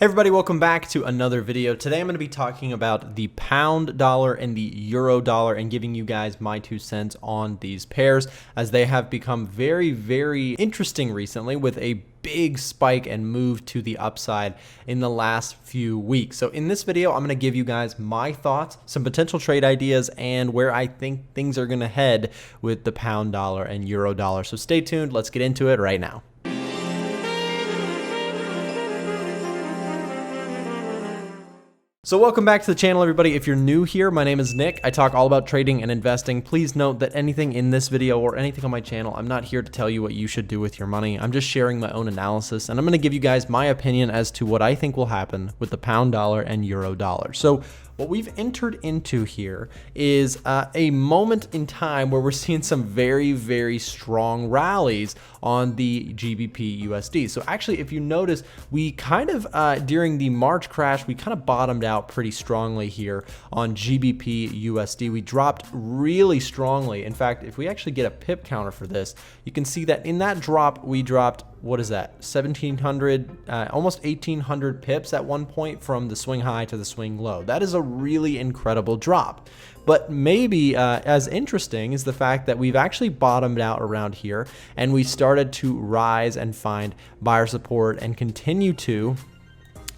Hey everybody, welcome back to another video. Today I'm going to be talking about the pound dollar and the euro dollar and giving you guys my 2 cents on these pairs, as they have become very interesting recently with a big spike and move to the upside in the last few weeks. So in this video, I'm going to give you guys my thoughts, some potential trade ideas, and where I think things are going to head with the pound dollar and euro dollar. So stay tuned. Let's get into it right now. So welcome back to the channel, everybody. If you're new here, my name is Nick. I talk all about trading and investing. Please note that anything in this video or anything on my channel, I'm not here to tell you what you should do with your money. I'm just sharing my own analysis, and I'm going to give you guys my opinion as to what I think will happen with the pound dollar and euro dollar. So what we've entered into here is a moment in time where we're seeing some very strong rallies on the GBPUSD. So actually, if you notice, we kind of, during the March crash, we kind of bottomed out pretty strongly here on GBPUSD. We dropped really strongly. In fact, if we actually get a pip counter for this, you can see that in that drop, we dropped, what is that, 1700, almost 1800 pips at one point from the swing high to the swing low. That is a really incredible drop. But maybe as interesting is the fact that we've actually bottomed out around here, and we started to rise and find buyer support and continue to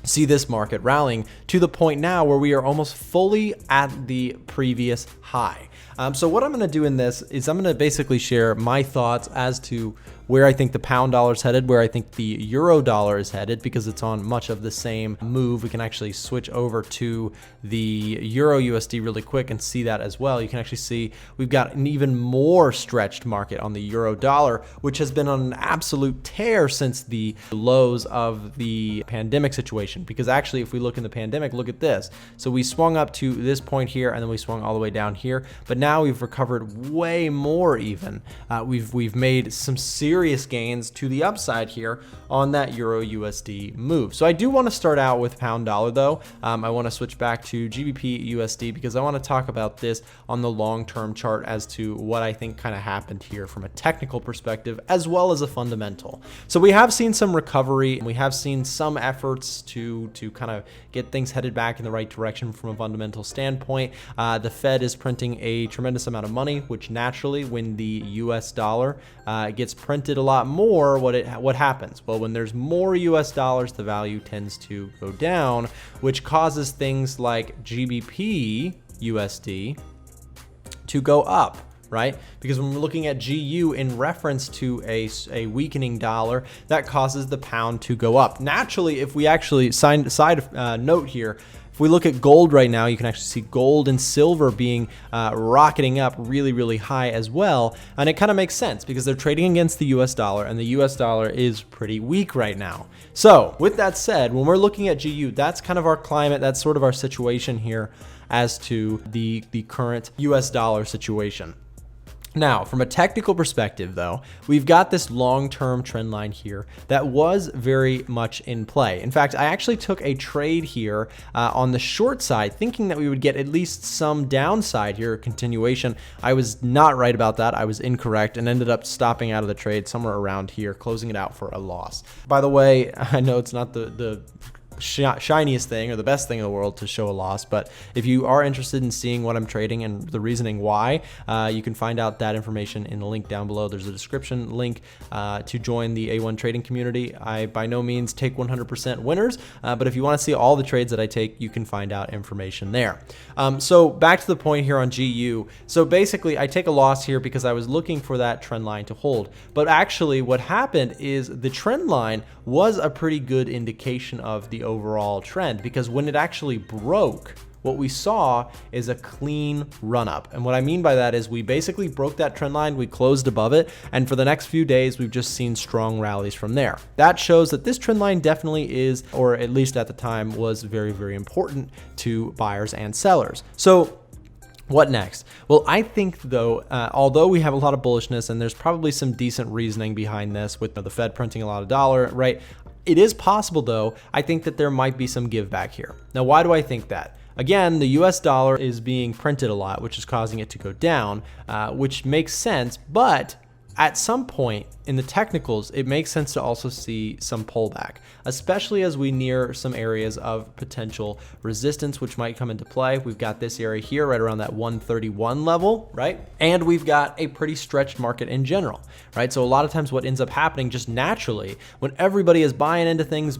see this market rallying to the point now where we are almost fully at the previous high. So what I'm going to do in this is I'm going to basically share my thoughts as to where I think the pound dollar is headed, where I think the euro dollar is headed, because it's on much of the same move. We can actually switch over to the euro USD really quick and see that as well. You can actually see we've got an even more stretched market on the euro dollar, which has been on an absolute tear since the lows of the pandemic situation. Because actually, if we look in the pandemic, look at this. So we swung up to this point here, and then we swung all the way down here. But now we've recovered way more even. We've made some serious gains to the upside here on that euro USD move. So I do want to start out with pound dollar though. I want to switch back to GBP USD because I want to talk about this on the long-term chart as to what I think kind of happened here from a technical perspective as well as a fundamental. So we have seen some recovery, and we have seen some efforts to kind of get things headed back in the right direction from a fundamental standpoint. The Fed is printing a tremendous amount of money, which naturally, when the US dollar gets printed a lot more, what happens? Well, when there's more US dollars, the value tends to go down, which causes things like GBP USD to go up, right? Because when we're looking at GU in reference to a weakening dollar, that causes the pound to go up. Naturally, if we actually note here, if we look at gold right now, you can actually see gold and silver being rocketing up really high as well. And it kind of makes sense because they're trading against the US dollar, and the US dollar is pretty weak right now. So with that said, when we're looking at GU, that's kind of our climate. That's sort of our situation here as to the current US dollar situation. Now, from a technical perspective, though, we've got this long-term trend line here that was very much in play. In fact, I actually took a trade here on the short side, thinking that we would get at least some downside here, a continuation. I was not right about that. I was incorrect and ended up stopping out of the trade somewhere around here, closing it out for a loss. By the way, I know it's not the shiniest thing or the best thing in the world to show a loss, but if you are interested in seeing what I'm trading and the reasoning why, you can find out that information in the link down below. There's a description link to join the A1 trading community. I by no means take 100% winners, but if you want to see all the trades that I take, you can find out information there. So back to the point here on GU. So basically, I take a loss here because I was looking for that trend line to hold, but actually what happened is the trend line was a pretty good indication of the overall trend, because when it actually broke, what we saw is a clean run up. And what I mean by that is we basically broke that trend line, we closed above it, and for the next few days, we've just seen strong rallies from there. That shows that this trend line definitely is, or at least at the time, was very important to buyers and sellers. So what next? Well, I think though, although we have a lot of bullishness and there's probably some decent reasoning behind this with the Fed printing a lot of dollar, right? It is possible though, I think that there might be some give back here. Now, why do I think that? Again, the US dollar is being printed a lot, which is causing it to go down, which makes sense, but at some point in the technicals, it makes sense to also see some pullback, especially as we near some areas of potential resistance, which might come into play. We've got this area here right around that 131 level, right? And we've got a pretty stretched market in general, right? So a lot of times what ends up happening just naturally, when everybody is buying into things,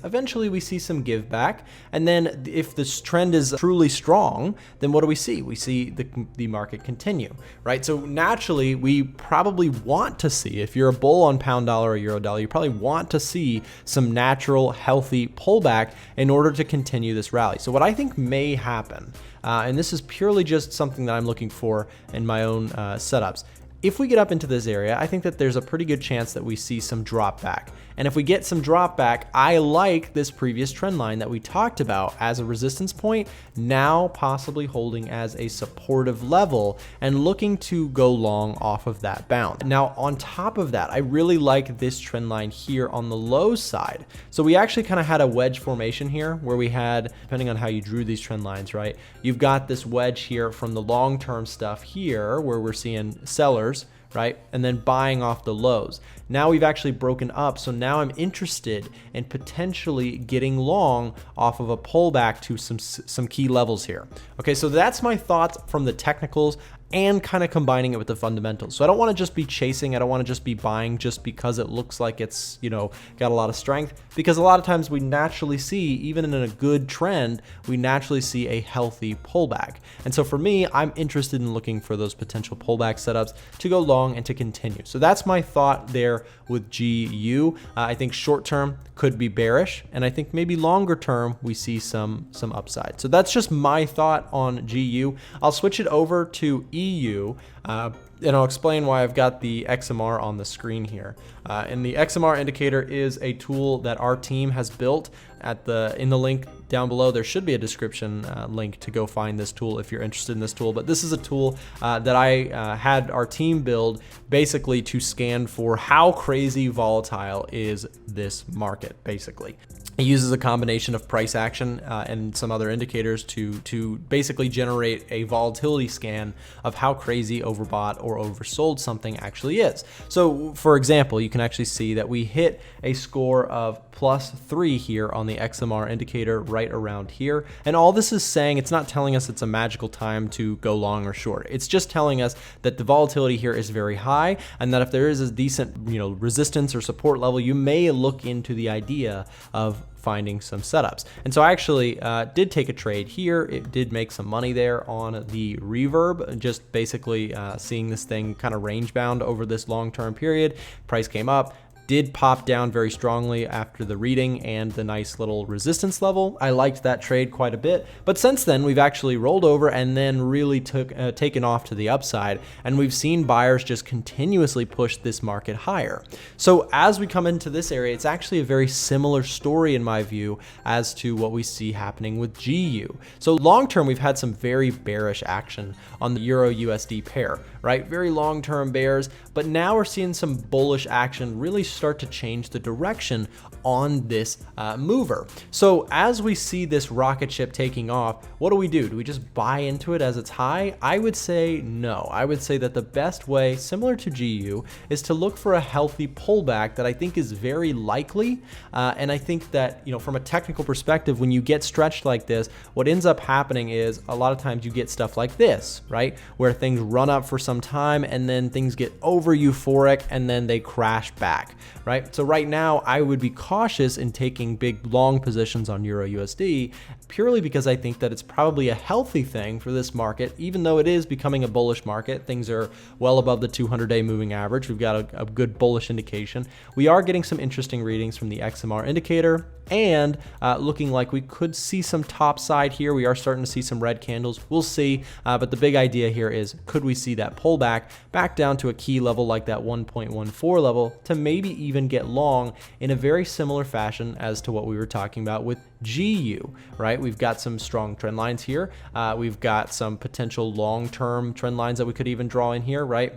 eventually we see some give back. And then if this trend is truly strong, then what do we see? We see the market continue, right? So naturally, we probably want to see, if you're a bull on pound dollar or euro dollar, you probably want to see some natural healthy pullback in order to continue this rally. So what I think may happen, and this is purely just something that I'm looking for in my own setups, if we get up into this area, I think that there's a pretty good chance that we see some drop back. And if we get some drop back, I like this previous trend line that we talked about as a resistance point, now possibly holding as a supportive level and looking to go long off of that bound. Now, on top of that, I really like this trend line here on the low side. So we actually kind of had a wedge formation here where we had, depending on how you drew these trend lines, right? You've got this wedge here from the long-term stuff here where we're seeing sellers, right? And then buying off the lows. Now we've actually broken up. So now I'm interested in potentially getting long off of a pullback to some key levels here. Okay, so that's my thoughts from the technicals and kind of combining it with the fundamentals. So I don't want to just be chasing. I don't want to just be buying just because it looks like it's, you know, got a lot of strength, because a lot of times we naturally see, even in a good trend, we naturally see a healthy pullback. And so for me, I'm interested in looking for those potential pullback setups to go long and to continue. So that's my thought there with GU. I think short term could be bearish, and I think maybe longer term we see some upside. So that's just my thought on GU. I'll switch it over to EU, and I'll explain why I've got the XMR on the screen here. And the XMR indicator is a tool that our team has built. In the link down below, there should be a description link to go find this tool if you're interested in this tool. But this is a tool that I had our team build basically to scan for how crazy volatile is this market, basically. It uses a combination of price action and some other indicators to basically generate a volatility scan of how crazy overbought or oversold something actually is. So for example, you can actually see that we hit a score of +3 here on the XMR indicator right around here. And all this is saying, it's not telling us it's a magical time to go long or short. It's just telling us that the volatility here is very high, and that if there is a decent, you know, resistance or support level, you may look into the idea of finding some setups. And so I actually did take a trade here. It did make some money there on the reverb, just basically seeing this thing kind of range bound over this long-term period. Price came up, did pop down very strongly after the reading and the nice little resistance level. I liked that trade quite a bit, but since then we've actually rolled over and then really taken off to the upside, and we've seen buyers just continuously push this market higher. So as we come into this area, it's actually a very similar story in my view as to what we see happening with GU. So long term, we've had some very bearish action on the Euro USD pair, right? Very long-term bears, but now we're seeing some bullish action really start to change the direction on this mover. So as we see this rocket ship taking off, what do? Do we just buy into it as it's high? I would say no. I would say that the best way, similar to GU, is to look for a healthy pullback that I think is very likely. And I think that, you know, from a technical perspective, when you get stretched like this, what ends up happening is a lot of times you get stuff like this, right? Where things run up for some time and then things get over euphoric and then they crash back, right? So right now I would be cautious in taking big long positions on Euro USD, purely because I think that it's probably a healthy thing for this market. Even though it is becoming a bullish market, things are well above the 200-day moving average. We've got a good bullish indication. We are getting some interesting readings from the XMR indicator, and looking like we could see some top side here. We are starting to see some red candles. We'll see, but the big idea here is, could we see that pullback back down to a key level like that 1.14 level to maybe even get long in a very similar fashion as to what we were talking about with GU, right? We've got some strong trend lines here. We've got some potential long-term trend lines that we could even draw in here, right?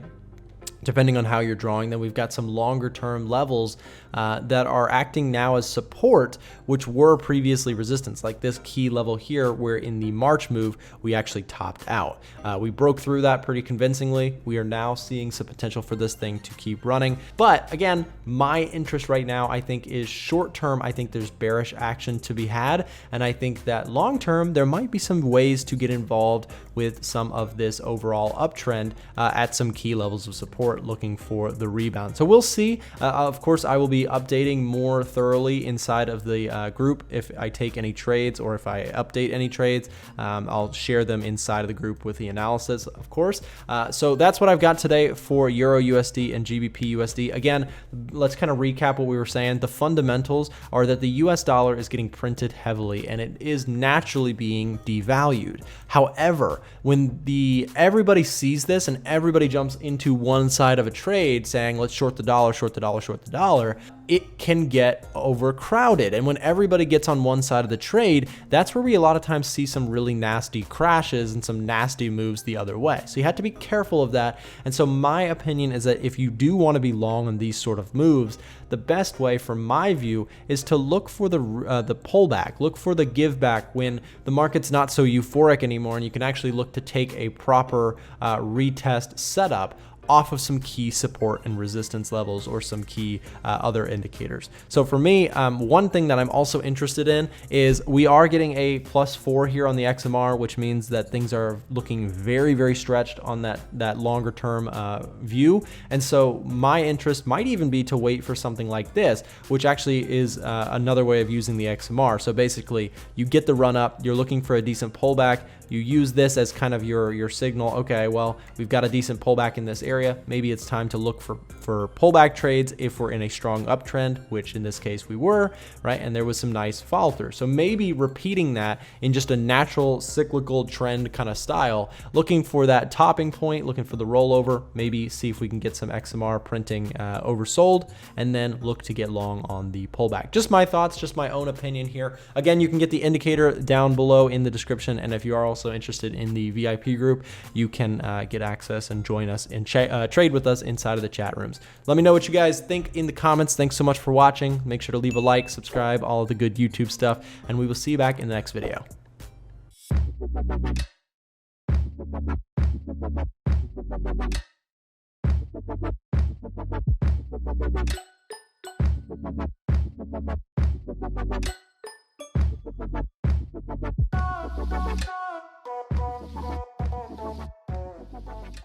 depending on how you're drawing them. We've got some longer term levels that are acting now as support, which were previously resistance, like this key level here, where in the March move, we actually topped out. We broke through that pretty convincingly. We are now seeing some potential for this thing to keep running. But again, my interest right now, I think, is short term. I think there's bearish action to be had. And I think that long term, there might be some ways to get involved with some of this overall uptrend at some key levels of support, looking for the rebound. So we'll see. Of course, I will be updating more thoroughly inside of the group if I take any trades or if I update any trades. I'll share them inside of the group with the analysis, of course. So that's what I've got today for EURUSD and GBPUSD. Again, let's kind of recap what we were saying. The fundamentals are that the US dollar is getting printed heavily and it is naturally being devalued. However, when everybody sees this and everybody jumps into one side of a trade saying, let's short the dollar, short the dollar, short the dollar, it can get overcrowded. And when everybody gets on one side of the trade, that's where we a lot of times see some really nasty crashes and some nasty moves the other way. So you have to be careful of that. And so my opinion is that if you do want to be long on these sort of moves, the best way, from my view, is to look for the pullback, look for the give back when the market's not so euphoric anymore, and you can actually look to take a proper retest setup off of some key support and resistance levels or some key other indicators. So for me, one thing that I'm also interested in is we are getting a +4 here on the XMR, which means that things are looking very, very stretched on that longer term view. And so my interest might even be to wait for something like this, which actually is another way of using the XMR. So basically you get the run up, you're looking for a decent pullback, you use this as kind of your signal. Okay, well, we've got a decent pullback in this area. Maybe it's time to look for pullback trades if we're in a strong uptrend, which in this case we were, right? And there was some nice follow through. So maybe repeating that in just a natural cyclical trend kind of style, looking for that topping point, looking for the rollover, maybe see if we can get some XMR printing oversold, and then look to get long on the pullback. Just my thoughts, just my own opinion here. Again, you can get the indicator down below in the description. And if you are also interested in the VIP group, you can get access and join us and trade with us inside of the chat rooms. Let me know what you guys think in the comments. Thanks so much for watching. Make sure to leave a like, subscribe, all of the good YouTube stuff, and we will see you back in the next video.